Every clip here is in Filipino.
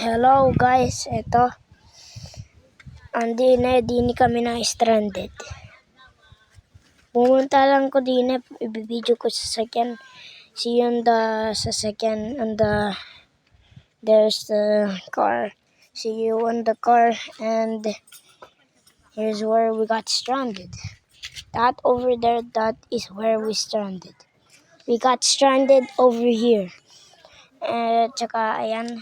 Hello guys, eto. Di kami na stranded. Pumunta lang ko din, ibibideo ko sa sasakyan. See you on the sasakyan, there's the car. See you on the car, and here's where we got stranded. That over there, that is where we stranded. We got stranded over here. Tsaka ayan,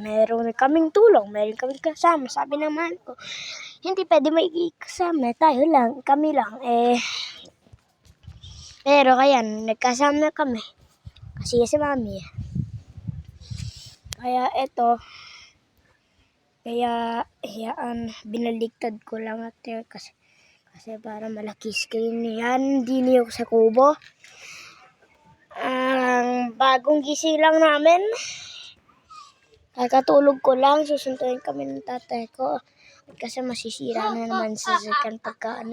meron kaming tulong, meron kaming kasama. Sabi naman ko, hindi pwede may kasama, tayo lang, kami lang. Pero ayan, nagkasama kami. Kasi si mami. Kaya eto, binaligtad ko lang kasi para malaki screen yan. Hindi niyo sa kubo. Ang bagong gising lang namin. Kakatulog ko lang, susunduin kami ng tatay ko. Kasi masisira na naman sa sasakyan pagka at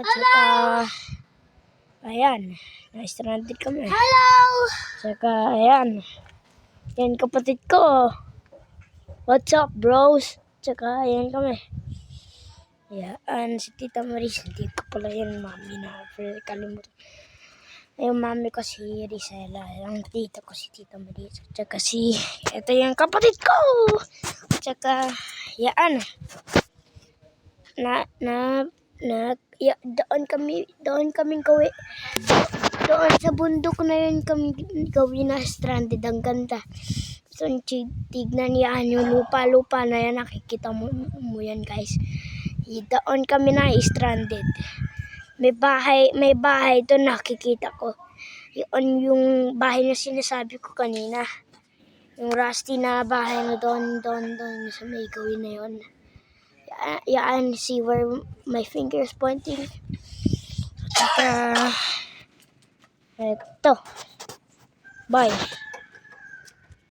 saka, ayan, na-stranded kami. Hello! Saka, ayan, yan kapatid ko. What's up, bros? Saka, ayan kami. Ayan, si Tita Maris, hindi ko pala yan, mami na, kalimutan. Yung mami ko si Rizela, yung tita ko si Tita Maris, tsaka ito yung kapatid ko. Tsaka, yan. Doon kaming gawi. Doon sa bundok na yun kami gawin na stranded. Ang ganda. So, tignan yan yung lupa na yan. Nakikita mo yan, guys. Doon kami na stranded. May bahay doon nakikita ko. Yun yung bahay na sinasabi ko kanina. Yung rusty na bahay na doon sa may gawin na yun. Yan, see where my finger is pointing. Saka, eto. Bye.